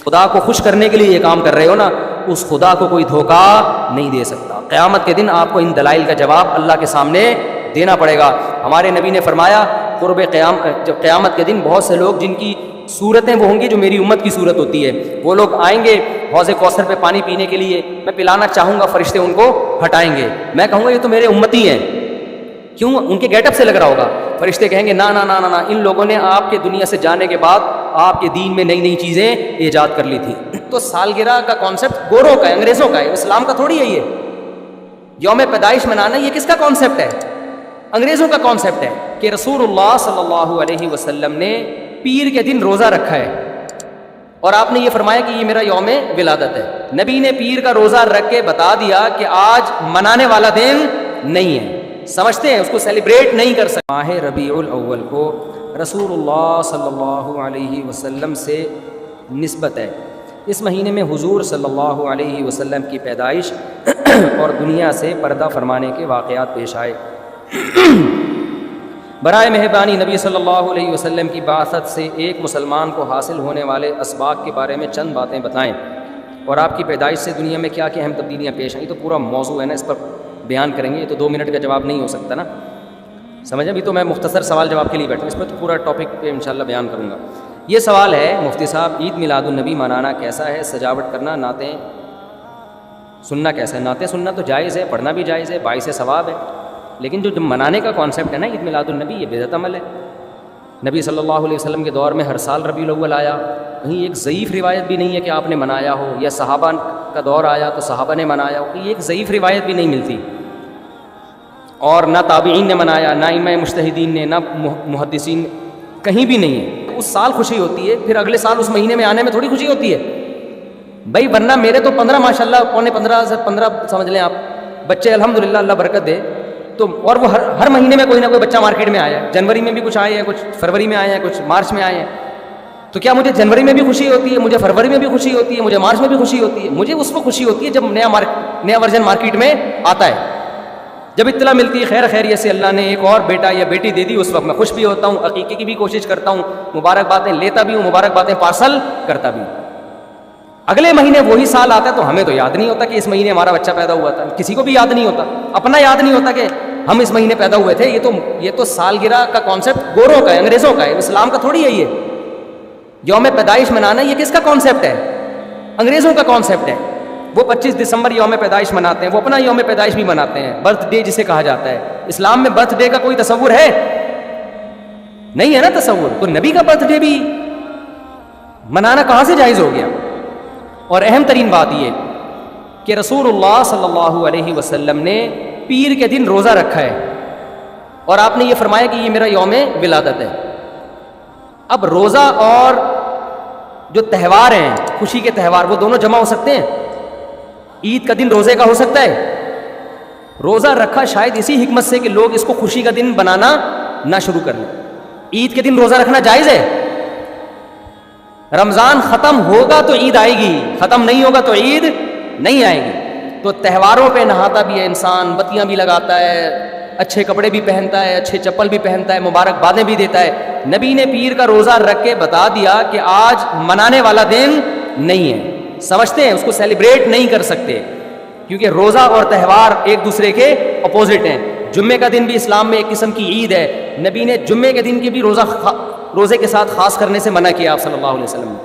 خدا کو خوش کرنے کے لیے یہ کام کر رہے ہو نا، اس خدا کو کوئی دھوکہ نہیں دے سکتا. قیامت کے دن آپ کو ان دلائل کا جواب اللہ کے سامنے دینا پڑے گا. ہمارے نبی نے فرمایا جب قیامت کے دن بہت سے لوگ جن کی صورتیں وہ ہوں گی جو میری امت کی صورت ہوتی ہے، وہ لوگ آئیں گے حوض کوثر پہ پانی پینے کے لیے، میں پلانا چاہوں گا، فرشتے ان کو ہٹائیں گے. میں کہوں گا یہ تو میرے امتی ہیں. کیوں؟ ان کے گیٹ اپ سے لگ رہا ہوگا. فرشتے کہیں گے نا نا نا نا، ان لوگوں نے آپ کے دنیا سے جانے کے بعد آپ کے دین میں نئی نئی چیزیں ایجاد کر لی تھی. تو سالگرہ کا کانسیپٹ گوروں کا ہے، انگریزوں کا ہے، اسلام کا تھوڑی ہے. یہ یوم پیدائش منانا یہ کس کا کانسیپٹ ہے؟ انگریزوں کا کانسیپٹ ہے کہ رسول اللہ صلی اللہ علیہ وسلم نے پیر کے دن روزہ رکھا ہے اور آپ نے یہ فرمایا کہ یہ میرا یوم ولادت ہے. نبی نے پیر کا روزہ رکھ کے بتا دیا کہ آج منانے والا دن نہیں ہے، سمجھتے ہیں اس کو سیلیبریٹ نہیں کر سکتے. ماہ ربیع الاول کو رسول اللہ صلی اللہ علیہ وسلم سے نسبت ہے. اس مہینے میں حضور صلی اللہ علیہ وسلم کی پیدائش اور دنیا سے پردہ فرمانے کے واقعات پیش آئے. برائے مہربانی نبی صلی اللہ علیہ وسلم کی بعثت سے ایک مسلمان کو حاصل ہونے والے اسباق کے بارے میں چند باتیں بتائیں، اور آپ کی پیدائش سے دنیا میں کیا کیا اہم تبدیلیاں پیش آئیں. تو پورا موضوع ہے نا، اس پر بیان کریں گے. یہ تو 2 منٹ کا جواب نہیں ہو سکتا نا، سمجھیں. ابھی تو میں مختصر سوال جواب کے لیے بیٹھا ہوں، اس میں تو پورا ٹاپک پہ انشاءاللہ بیان کروں گا. یہ سوال ہے مفتی صاحب، عید میلاد النبی منانا کیسا ہے؟ سجاوٹ کرنا، نعتیں سننا کیسا ہے؟ نعتیں سننا تو جائز ہے، پڑھنا بھی جائز ہے، باعث ثواب ہے. لیکن جو منانے کا کانسیپٹ ہے نا عید میلاد النبی، یہ بدعت عمل ہے. نبی صلی اللہ علیہ وسلم کے دور میں ہر سال ربیع الاول آیا، کہیں ایک ضعیف روایت بھی نہیں ہے کہ آپ نے منایا ہو، یا صحابہ کا دور آیا تو صحابہ نے منایا ہو، کہ یہ ایک ضعیف روایت بھی نہیں ملتی. اور نہ تابعین نے منایا، نہ ائمہ مجتہدین نے، نہ محدثین، کہیں بھی نہیں ہے. اس سال خوشی ہوتی ہے، پھر اگلے سال اس مہینے میں آنے میں تھوڑی خوشی ہوتی ہے بھائی. ورنہ میرے تو 15 ماشاء اللہ، پونے 15 سمجھ لیں آپ بچے، الحمدللہ اللہ برکت دے. تو اور وہ ہر مہینے میں کوئی نہ کوئی بچہ مارکیٹ میں آیا ہے. جنوری میں بھی کچھ آئے ہیں، کچھ فروری میں آئے ہیں، کچھ مارچ میں آئے ہیں. تو کیا مجھے جنوری میں بھی خوشی ہوتی ہے، مجھے فروری میں بھی خوشی ہوتی ہے، مجھے مارچ میں بھی خوشی ہوتی ہے؟ مجھے اس وقت خوشی ہوتی ہے جب نیا ورژن مارکیٹ میں آتا ہے، جب اطلاع ملتی ہے خیر خیریت سے اللہ نے ایک اور بیٹا یا بیٹی دے دی. اس وقت میں خوش بھی ہوتا ہوں، عقیقے کی بھی کوشش کرتا ہوں، مبارک باتیں لیتا بھی ہوں، مبارک باتیں پارسل کرتا بھی ہوں. اگلے مہینے وہی سال آتا ہے تو ہمیں تو یاد نہیں ہوتا کہ اس مہینے ہمارا بچہ پیدا ہوا تھا. کسی کو بھی یاد نہیں ہوتا، اپنا یاد نہیں ہوتا کہ ہم اس مہینے پیدا ہوئے تھے. یہ تو سالگرہ کا کانسیپٹ گوروں کا ہے، انگریزوں کا ہے، اسلام کا تھوڑی ہے. یہ یوم پیدائش منانا یہ کس کا کانسیپٹ ہے؟ انگریزوں کا کانسیپٹ ہے. وہ 25 دسمبر یوم پیدائش مناتے ہیں، وہ اپنا یوم پیدائش بھی مناتے ہیں، برتھ ڈے جسے کہا جاتا ہے. اسلام میں برتھ ڈے کا کوئی تصور ہے؟ نہیں ہے نا تصور. تو نبی کا برتھ ڈے بھی منانا کہاں سے جائز ہو گیا؟ اور اہم ترین بات یہ کہ رسول اللہ صلی اللہ علیہ وسلم نے پیر کے دن روزہ رکھا ہے اور آپ نے یہ فرمایا کہ یہ میرا یوم ولادت ہے. اب روزہ اور جو تہوار ہیں، خوشی کے تہوار، وہ دونوں جمع ہو سکتے ہیں؟ عید کا دن روزے کا ہو سکتا ہے؟ روزہ رکھا شاید اسی حکمت سے کہ لوگ اس کو خوشی کا دن بنانا نہ شروع کر لیں. عید کے دن روزہ رکھنا جائز ہے؟ رمضان ختم ہوگا تو عید آئے گی، ختم نہیں ہوگا تو عید نہیں آئے گی. تو تہواروں پہ نہاتا بھی ہے انسان، بتیاں بھی لگاتا ہے، اچھے کپڑے بھی پہنتا ہے، اچھے چپل بھی پہنتا ہے، مبارک بادیں بھی دیتا ہے. نبی نے پیر کا روزہ رکھ کے بتا دیا کہ آج منانے والا دن نہیں ہے. سمجھتے ہیں اس کو سیلیبریٹ نہیں کر سکتے، کیونکہ روزہ اور تہوار ایک دوسرے کے اپوزٹ ہیں. جمعے کا دن بھی اسلام میں ایک قسم کی عید ہے. نبی نے جمعے کے دن کی بھی روزے کے ساتھ خاص کرنے سے منع کیا آپ صلی اللہ علیہ وسلم نے،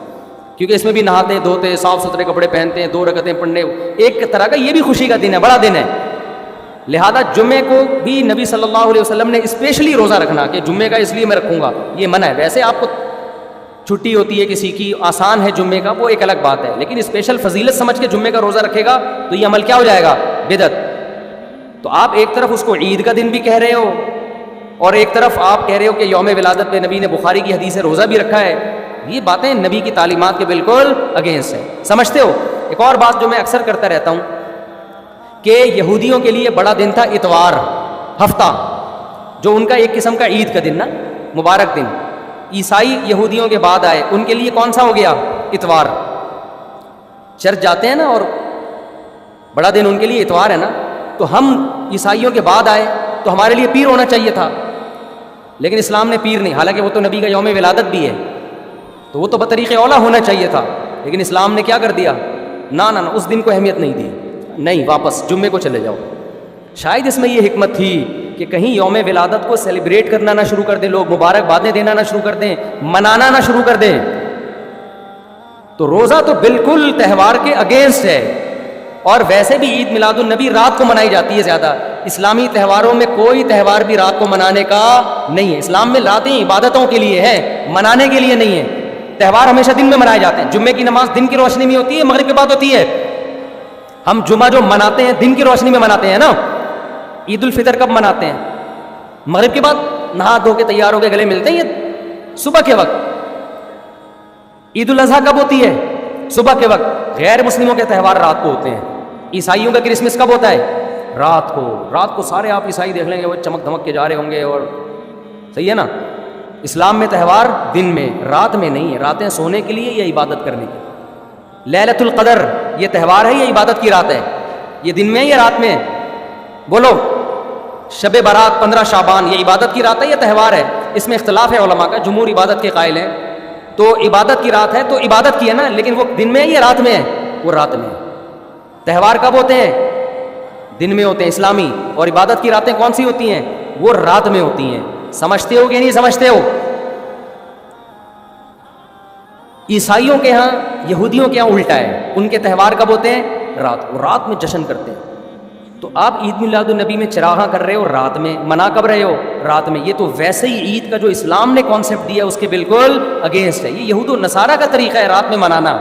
کیونکہ اس میں بھی نہاتے دھوتے، صاف ستھرے کپڑے پہنتے ہیں، 2 رکعتیں پڑھنے، ایک طرح کا یہ بھی خوشی کا دن ہے، بڑا دن ہے. لہذا جمعے کو بھی نبی صلی اللہ علیہ وسلم نے اسپیشلی روزہ رکھنا کہ جمعے کا اس لیے میں رکھوں گا، یہ منع ہے. ویسے آپ کو چھٹی ہوتی ہے کسی کی، آسان ہے جمعے کا، وہ ایک الگ بات ہے، لیکن اسپیشل فضیلت سمجھ کے جمعے کا روزہ رکھے گا تو یہ عمل کیا ہو جائے گا؟ بدعت. تو آپ ایک طرف اس کو عید کا دن بھی کہہ رہے ہو اور ایک طرف آپ کہہ رہے ہو کہ یوم ولادت پہ نبی نے بخاری کی حدیث سے روزہ بھی رکھا ہے. یہ باتیں نبی کی تعلیمات کے بالکل اگینسٹ ہیں. سمجھتے ہو؟ ایک اور بات جو میں اکثر کرتا رہتا ہوں کہ یہودیوں کے لیے بڑا دن تھا اتوار، ہفتہ، جو ان کا ایک قسم کا عید کا دن نا، مبارک دن. عیسائی یہودیوں کے بعد آئے، ان کے لیے کون سا ہو گیا؟ اتوار. چرچ جاتے ہیں نا، اور بڑا دن ان کے لیے اتوار ہے نا. تو ہم عیسائیوں کے بعد آئے تو ہمارے لیے پیر ہونا چاہیے تھا، لیکن اسلام نے پیر نہیں، حالانکہ وہ تو نبی کا یوم ولادت بھی ہے، تو وہ تو بطریق اولا ہونا چاہیے تھا. لیکن اسلام نے کیا کر دیا؟ نا اس دن کو اہمیت نہیں دی، نہیں واپس جمعے کو چلے جاؤ۔ شاید اس میں یہ حکمت تھی کہ کہیں یوم ولادت کو سیلیبریٹ کرنا نہ شروع کر دیں لوگ، مبارک بادیں دینا نہ شروع کر دیں، منانا نہ شروع کر دیں۔ تو روزہ تو بالکل تہوار کے اگینسٹ ہے، اور ویسے بھی عید میلاد النبی رات کو منائی جاتی ہے زیادہ۔ اسلامی تہواروں میں کوئی تہوار بھی رات کو منانے کا نہیں ہے۔ اسلام میں راتیں عبادتوں کے لیے ہے، منانے کے لیے نہیں ہے۔ تہوار ہمیشہ دن میں منائے جاتے ہیں۔ جمعے کی نماز دن کی روشنی میں ہوتی ہے، مغرب کے بعد ہوتی ہے۔ ہم جمعہ جو مناتے ہیں دن کی روشنی میں مناتے ہیں نا۔ عید الفطر کب مناتے ہیں؟ مغرب کے بعد نہا دھو کے تیار ہو کے گلے ملتے ہیں، یہ صبح کے وقت۔ عید الاضحیٰ کب ہوتی ہے؟ صبح کے وقت۔ غیر مسلموں کے تہوار رات کو ہوتے ہیں۔ عیسائیوں کا کرسمس کب ہوتا ہے؟ رات کو۔ رات کو سارے آپ عیسائی دیکھ لیں گے وہ چمک دھمک کے جا رہے ہوں گے، اور صحیح ہے نا۔ اسلام میں تہوار دن میں، رات میں نہیں ہے۔ راتیں سونے کے لیے یا عبادت کرنے کے لیے۔ لیلۃ القدر یہ تہوار ہے یا عبادت کی رات ہے؟ یہ دن میں ہے یا رات میں ہے؟ بولو۔ شب برات 15 شعبان یہ عبادت کی رات ہے یا تہوار ہے؟ اس میں اختلاف ہے علماء کا، جمہور عبادت کے قائل ہیں۔ تو عبادت کی رات ہے تو عبادت کی ہے نا، لیکن وہ دن میں ہے یا رات میں ہے؟ وہ رات میں ہے۔ تہوار کب ہوتے ہیں؟ دن میں ہوتے ہیں اسلامی، اور عبادت کی راتیں کون سی ہوتی ہیں؟ وہ رات میں ہوتی ہیں۔ سمجھتے ہو کہ نہیں سمجھتے ہو؟ عیسائیوں کے ہاں، یہودیوں کے ہاں الٹا ہے۔ ان کے تہوار کب ہوتے ہیں؟ رات کو، رات میں جشن کرتے ہیں۔ تو آپ عید میلاد النبی میں چراغاں کر رہے ہو رات میں، منا کب رہے ہو؟ رات میں۔ یہ تو ویسے ہی عید کا جو اسلام نے کانسیپٹ دیا اس کے بالکل اگینسٹ ہے۔ یہ یہود و نصارہ کا طریقہ ہے رات میں منانا۔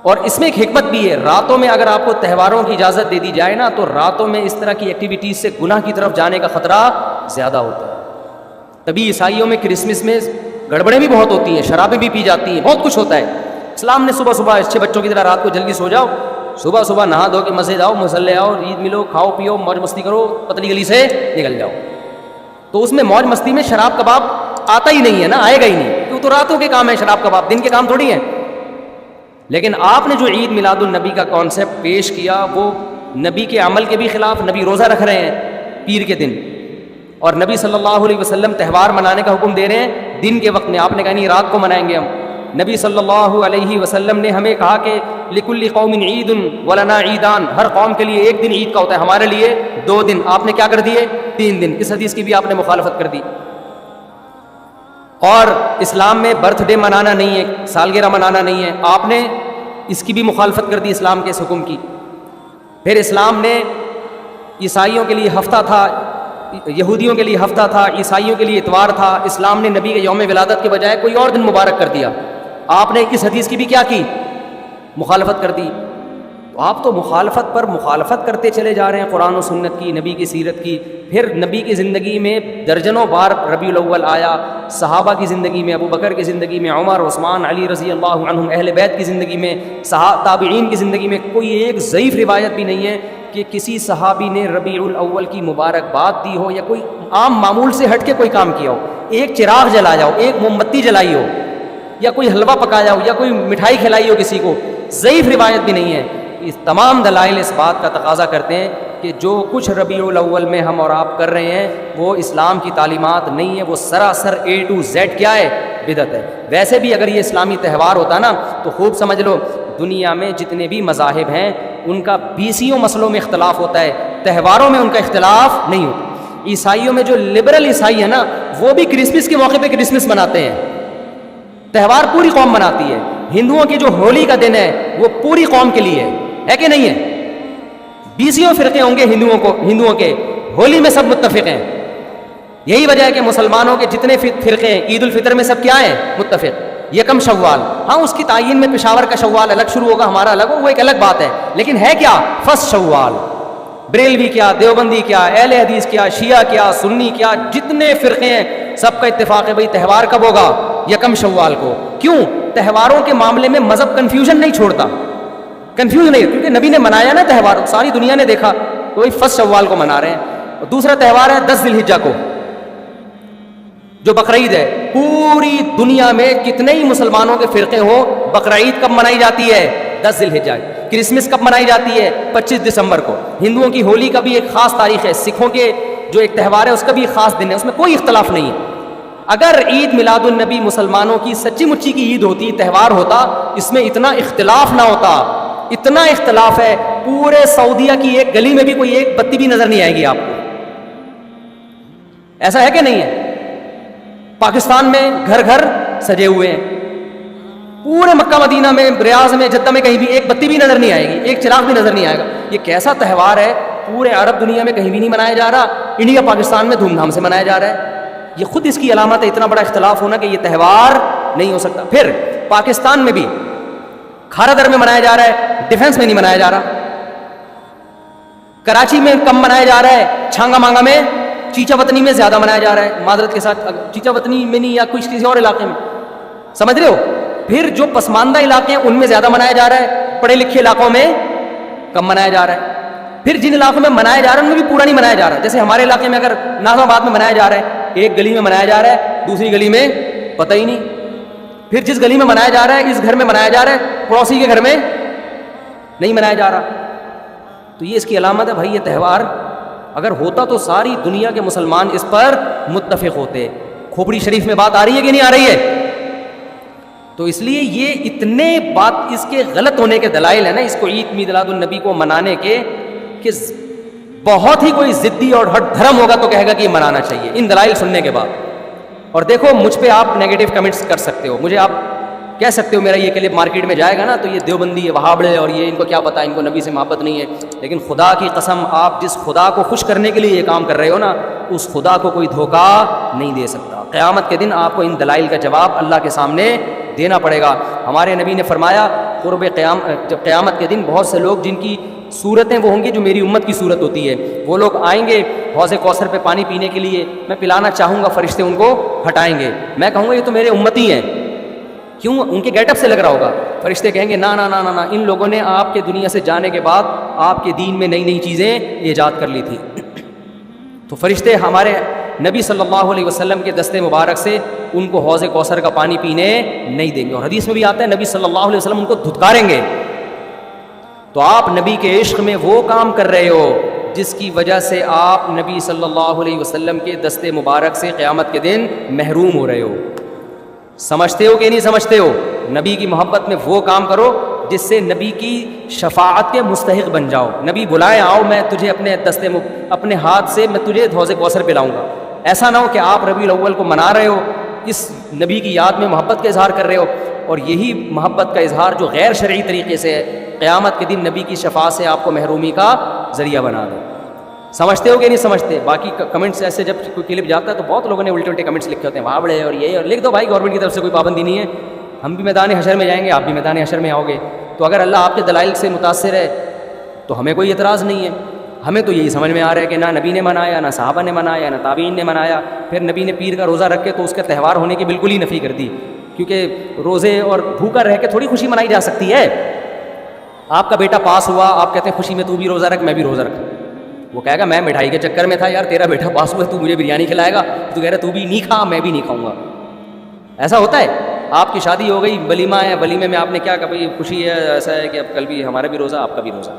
اور اس میں ایک حکمت بھی ہے، راتوں میں اگر آپ کو تہواروں کی اجازت دے دی جائے نا تو راتوں میں اس طرح کی ایکٹیویٹیز سے گناہ کی طرف جانے کا خطرہ زیادہ ہوتا ہے۔ تبھی عیسائیوں میں کرسمس میں گڑبڑیں بھی بہت ہوتی ہیں، شرابیں بھی پی جاتی ہیں، بہت کچھ ہوتا ہے۔ اسلام نے صبح صبح اچھے بچوں کی طرح رات کو جلدی سو جاؤ، صبح صبح نہا دھو کے مسجد آؤ، مصلے آؤ، عید ملو، کھاؤ پیو، موج مستی کرو، پتلی گلی سے نکل جاؤ۔ تو اس میں موج مستی میں شراب کباب آتا ہی نہیں ہے نا، آئے گا ہی نہیں، کیوں؟ تو راتوں کے کام ہے شراب کباب، دن کے کام تھوڑی ہیں۔ لیکن آپ نے جو عید میلاد النبی کا کانسیپٹ پیش کیا وہ نبی کے عمل کے بھی خلاف۔ نبی روزہ رکھ رہے ہیں پیر کے دن، اور نبی صلی اللہ علیہ وسلم تہوار منانے کا حکم دے رہے ہیں دن کے وقت میں۔ آپ نے کہا نہیں رات کو منائیں گے ہم۔ نبی صلی اللہ علیہ وسلم نے ہمیں کہا کہ لکل قوم عید ولنا عیدان، ہر قوم کے لیے ایک دن عید کا ہوتا ہے، ہمارے لیے 2 دن۔ آپ نے کیا کر دیے؟ 3 دن۔ اس حدیث کی بھی آپ نے مخالفت کر دی۔ اور اسلام میں برتھ ڈے منانا نہیں ہے، سالگرہ منانا نہیں ہے، آپ نے اس کی بھی مخالفت کر دی اسلام کے اس حکم کی۔ پھر اسلام نے عیسائیوں کے لیے ہفتہ تھا، یہودیوں کے لیے ہفتہ تھا، عیسائیوں کے لیے اتوار تھا، اسلام نے نبی کے یوم ولادت کے بجائے کوئی اور دن مبارک کر دیا۔ آپ نے اس حدیث کی بھی کیا کی؟ مخالفت کر دی۔ تو آپ تو مخالفت پر مخالفت کرتے چلے جا رہے ہیں، قرآن و سنت کی، نبی کی سیرت کی۔ پھر نبی کی زندگی میں درجنوں بار ربیع الاول آیا، صحابہ کی زندگی میں، ابو بکر کی زندگی میں، عمر، عثمان، علی رضی اللہ عنہم، اہل بیت کی زندگی میں، تابعین کی زندگی میں کوئی ایک ضعیف روایت بھی نہیں ہے کہ کسی صحابی نے ربیع الاول کی مبارکباد دی ہو یا کوئی عام معمول سے ہٹ کے کوئی کام کیا ہو، ایک چراغ جلایا ہو، ایک موم بتی جلائی ہو، یا کوئی حلوہ پکایا ہو، یا کوئی مٹھائی کھلائی ہو کسی کو، ضعیف روایت بھی نہیں ہے۔ اس تمام دلائل اس بات کا تقاضا کرتے ہیں کہ جو کچھ ربیع الاول میں ہم اور آپ کر رہے ہیں وہ اسلام کی تعلیمات نہیں ہے، وہ سراسر A to Z کیا ہے؟ بدعت ہے۔ ویسے بھی اگر یہ اسلامی تہوار ہوتا نا تو خوب سمجھ لو دنیا میں جتنے بھی مذاہب ہیں ان کا 20 مسئلوں میں اختلاف ہوتا ہے، تہواروں میں ان کا اختلاف نہیں ہوتا۔ عیسائیوں میں جو لبرل عیسائی ہے نا وہ بھی کرسمس کے موقع پہ کرسمس مناتے ہیں، تہوار پوری قوم مناتی ہے۔ ہندوؤں کی جو ہولی کا دن ہے وہ پوری قوم کے لیے ہے کہ نہیں ہے؟ 20 فرقے ہوں گے ہندوؤں کے، ہولی میں سب متفق ہیں۔ یہی وجہ ہے کہ مسلمانوں کے جتنے فرقے ہیں عید الفطر میں سب کیا ہیں؟ متفق۔ یکم شوال، ہاں اس کی تعین میں پشاور کا شوال الگ شروع ہوگا، ہمارا الگ ہو، وہ ایک الگ بات ہے، لیکن ہے کیا؟ فرسٹ شوال۔ بریلوی کیا، دیوبندی کیا، اہل حدیث کیا، شیعہ کیا، سنی کیا، جتنے فرقے ہیں سب کا اتفاق ہے بھئی تہوار کب ہوگا؟ یکم شوال کو۔ کیوں؟ تہواروں کے معاملے میں مذہب کنفیوژن نہیں چھوڑتا، کنفیوز نہیں، کیونکہ نبی نے منایا نا تہوار، ساری دنیا نے دیکھا، تو وہی فرسٹ شوال کو منا رہے ہیں۔ دوسرا تہوار ہے 10 ذی الحجہ کو جو بقرعید ہے۔ پوری دنیا میں کتنے ہی مسلمانوں کے فرقے ہو، بقرعید کب منائی جاتی ہے؟ 10 ذی الحجہ۔ کرسمس کب منائی جاتی ہے؟ 25 دسمبر کو۔ ہندوؤں کی ہولی کا بھی ایک خاص تاریخ ہے، سکھوں کے جو ایک تہوار ہے اس کا بھی ایک خاص دن ہے، اس میں کوئی اختلاف نہیں ہے۔ اگر عید میلاد النبی مسلمانوں کی سچی مچی کی عید ہوتی، تہوار ہوتا، اس میں اتنا اختلاف نہ ہوتا. اتنا اختلاف ہے، پورے سعودیہ کی ایک گلی میں بھی کوئی ایک بتی بھی نظر نہیں آئے گی آپ کو. ایسا ہے کہ نہیں ہے؟ پاکستان میں گھر گھر سجے ہوئے ہیں، پورے مکہ مدینہ میں، ریاض میں، جدہ میں کہیں بھی ایک بتی بھی نظر نہیں آئے گی، ایک چراغ بھی نظر نہیں آئے گا. یہ کیسا تہوار ہے؟ پورے عرب دنیا میں کہیں بھی نہیں منایا جا رہا، انڈیا پاکستان میں دھوم دھام سے منایا جا رہا ہے. یہ خود اس کی علامت ہے، اتنا بڑا اختلاف ہونا کہ یہ تہوار نہیں ہو سکتا. پھر پاکستان میں بھی کھارا در میں منایا جا رہا ہے، ڈیفنس میں نہیں منایا جا رہا. کراچی میں کم منایا جا رہا ہے، چھانگا مانگا میں، چیچا وطنی میں زیادہ منایا جا رہا ہے. معذرت کے ساتھ، چیچا وطنی میں نہیں، یا کسی اور علاقے میں، سمجھ رہے ہو؟ پھر جو پسماندہ علاقے ہیں ان میں زیادہ منایا جا رہا ہے، پڑھے لکھے علاقوں میں کم منایا جا رہا ہے. پھر جن علاقوں میں منایا جا رہا ہے ان میں بھی پورا نہیں منایا جا رہا. جیسے ہمارے علاقے میں اگر ناظم آباد میں منایا جا رہا ہے، ایک گلی میں منایا جا رہا ہے، دوسری گلی میں پتہ ہی نہیں. پھر جس گلی میں منایا جا رہا ہے، اس گھر میں منایا جا رہا ہے، پڑوسی کے گھر میں نہیں منایا جا رہا. تو یہ اس کی علامت ہے بھائی. یہ تہوار اگر ہوتا تو ساری دنیا کے مسلمان اس پر متفق ہوتے. کھوپڑی شریف میں بات آ رہی ہے کہ نہیں آ رہی ہے؟ تو اس لیے یہ اتنے بات اس کے غلط ہونے کے دلائل ہیں نا، اس کو عید میلاد النبی کو منانے کے، کہ بہت ہی کوئی ضدی اور ہٹ دھرم ہوگا تو کہے گا کہ یہ منانا چاہیے ان دلائل سننے کے بعد. اور دیکھو مجھ پہ آپ نیگیٹو کمنٹس کر سکتے ہو، مجھے آپ کہہ سکتے ہو میرا یہ کلپ مارکیٹ میں جائے گا نا تو یہ دیوبندی ہے، وہابڑے، اور یہ ان کو کیا پتہ، ان کو نبی سے محبت نہیں ہے. لیکن خدا کی قسم، آپ جس خدا کو خوش کرنے کے لیے یہ کام کر رہے ہو نا، اس خدا کو کوئی دھوکہ نہیں دے سکتا. قیامت کے دن آپ کو ان دلائل کا جواب اللہ کے سامنے دینا پڑے گا. ہمارے نبی نے فرمایا قرب قیامت کے دن بہت سے لوگ جن کی صورتیں وہ ہوں گی جو میری امت کی صورت ہوتی ہے، وہ لوگ آئیں گے حوض کوثر پہ پانی پینے کے لیے، میں پلانا چاہوں گا، فرشتے ان کو ہٹائیں گے. میں کہوں گا یہ تو میرے امتی ہیں. کیوں؟ ان کے گیٹ اپ سے لگ رہا ہوگا. فرشتے کہیں گے نا نا نا نا، ان لوگوں نے آپ کے دنیا سے جانے کے بعد آپ کے دین میں نئی نئی چیزیں ایجاد کر لی تھی. تو فرشتے ہمارے نبی صلی اللہ علیہ وسلم کے دستے مبارک سے ان کو حوض کوثر کا پانی پینے نہیں دیں گے. اور حدیث میں بھی آتا ہے نبی صلی اللہ علیہ وسلم ان کو دھتکاریں گے. تو آپ نبی کے عشق میں وہ کام کر رہے ہو جس کی وجہ سے آپ نبی صلی اللہ علیہ وسلم کے دستے مبارک سے قیامت کے دن محروم ہو رہے ہو. سمجھتے ہو کہ نہیں سمجھتے ہو؟ نبی کی محبت میں وہ کام کرو جس سے نبی کی شفاعت کے مستحق بن جاؤ. نبی بلائیں آؤ، میں تجھے اپنے ہاتھ سے میں تجھے حوض کوثر پلاؤں گا. ایسا نہ ہو کہ آپ ربیع الاول کو منا رہے ہو، اس نبی کی یاد میں محبت کا اظہار کر رہے ہو، اور یہی محبت کا اظہار جو غیر شرعی طریقے سے ہے، قیامت کے دن نبی کی شفاعت سے آپ کو محرومی کا ذریعہ بنا دے. سمجھتے ہو کہ نہیں سمجھتے؟ باقی کمنٹس ایسے جب کوئی کلپ جاتا ہے تو بہت لوگوں نے الٹے الٹے کمنٹس لکھے ہوتے ہیں، وہاں بڑے اور یہ، اور لکھ دو بھائی گورنمنٹ کی طرف سے کوئی پابندی نہیں ہے، ہم بھی میدان حشر میں جائیں گے، آپ بھی میدان حشر میں آؤ گے. تو اگر اللہ آپ کے دلائل سے متاثر ہے تو ہمیں کوئی اعتراض نہیں ہے. ہمیں تو یہی سمجھ میں آ رہا ہے کہ نہ نبی نے منایا، نہ صحابہ نے منایا، نہ تابعین نے منایا. پھر نبی نے پیر کا روزہ رکھ کے تو اس کے تہوار ہونے کی بالکل ہی نفی کر دی، کیونکہ روزے اور بھوکا رہ کے تھوڑی خوشی منائی جا سکتی ہے. آپ کا بیٹا پاس ہوا، آپ کہتے ہیں خوشی میں تو بھی روزہ رکھ، میں بھی روزہ رکھ. وہ کہے گا میں مٹھائی کے چکر میں تھا یار، تیرا بیٹا پاس ہوا تو مجھے بریانی کھلائے گا، تو کہہ رہا تو بھی نہیں کھا، میں بھی نہیں کھاؤں گا. ایسا ہوتا ہے؟ آپ کی شادی ہو گئی، ولیمہ ہے، ولیمے میں آپ نے کیا کہا بھائی خوشی ہے، ایسا ہے کہ اب کل بھی ہمارا بھی روزہ، آپ کا بھی روزہ.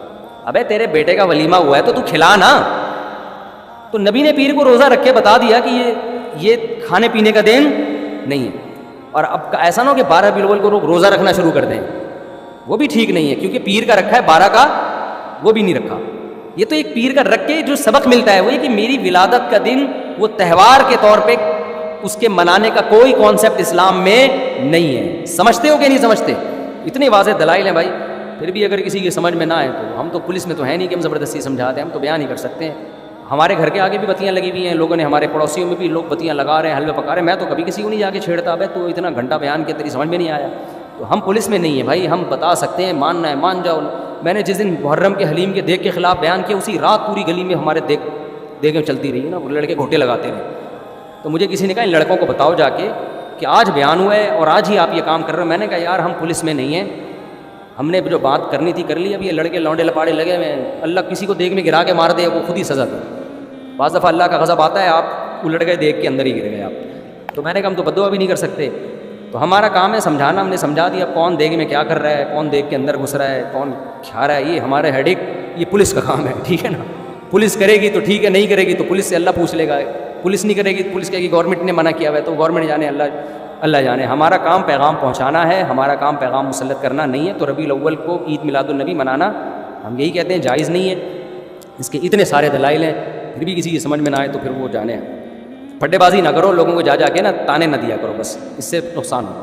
ابے تیرے بیٹے کا ولیمہ ہوا ہے تو کھلا نا. تو نبی نے پیر کو روزہ رکھ کے بتا دیا کہ یہ کھانے پینے کا دن نہیں ہے. اور اب ایسا نہ ہو کہ 12 ربیع الاول کو لوگ روزہ رکھنا شروع کر دیں، وہ بھی ٹھیک نہیں ہے، کیونکہ پیر کا رکھا ہے 12 کا، وہ بھی نہیں رکھا. یہ تو ایک پیر کا رکھ کے جو سبق ملتا ہے وہ یہ کہ میری ولادت کا دن وہ تہوار کے طور پہ اس کے منانے کا کوئی کانسیپٹ اسلام میں نہیں ہے. سمجھتے ہو کہ نہیں سمجھتے؟ اتنے واضح دلائل ہیں بھائی. پھر بھی اگر کسی کی سمجھ میں نہ آئے تو ہم تو پولیس میں تو ہے نہیں کہ ہم زبردستی سمجھا دیں، ہم تو بیان نہیں کر سکتے ہیں. ہمارے گھر کے آگے بھی بتیاں لگی ہوئی ہیں، لوگوں نے ہمارے پڑوسیوں میں بھی لوگ بتیاں لگا رہے ہیں، حلوے پکا رہے ہیں. میں تو کبھی کسی کو نہیں جا کے چھیڑتا، بھائی تو اتنا گھنٹہ بیان کیا تیری سمجھ میں نہیں آیا. تو ہم پولیس میں نہیں ہیں بھائی، ہم بتا سکتے ہیں، ماننا ہے مان جاؤ. میں نے جس دن محرم کے حلیم کے دیگ کے خلاف بیان کیا، اسی رات پوری گلی میں ہمارے دیگیں چلتی رہی نا، وہ لڑکے گھوٹے لگاتے رہے. تو مجھے کسی نے کہا ان لڑکوں کو بتاؤ جا کے کہ آج بیان ہوا ہے اور آج ہی آپ یہ کام کر رہے ہو. میں نے کہا یار ہم پولیس میں نہیں ہیں، ہم نے جو بات کرنی تھی کر لی. اب یہ لڑکے لونڈے لپاڑے لگے ہوئے ہیں، اللہ کسی کو دیگ میں گرا کے مار دے وہ خود ہی سزا دے. بعض دفعہ اللہ کا غضب آتا ہے، آپ الٹ گئے دیگ کے اندر ہی گر گئے آپ. تو میں نے کہا ہم تو بددعا بھی نہیں کر سکتے، تو ہمارا کام ہے سمجھانا. ہم نے سمجھا دیا کون دیگ میں کیا کر رہا ہے، کون دیگ کے اندر گھس رہا ہے، کون کھا رہا ہے. یہ ہمارے ہیڈک، یہ پولیس کا کام ہے، ٹھیک ہے نا. پولیس کرے گی تو ٹھیک ہے، نہیں کرے گی تو پولیس سے اللہ پوچھ لے گا پولیس نہیں کرے گی، پولیس کہے گی گورنمنٹ نے منع کیا ہوا ہے، تو گورنمنٹ جانے، اللہ جانے. ہمارا کام پیغام پہنچانا ہے، ہمارا کام پیغام مسلط کرنا نہیں ہے. تو ربیع الاول کو عید میلاد النبی منانا ہم یہی کہتے ہیں جائز نہیں ہے. اس کے اتنے سارے دلائل ہیں، پھر بھی کسی کی سمجھ میں نہ آئے تو پھر وہ جانے. پھڈے بازی نہ کرو، لوگوں کو جا کے نا تانے نہ دیا کرو، بس اس سے نقصان ہو.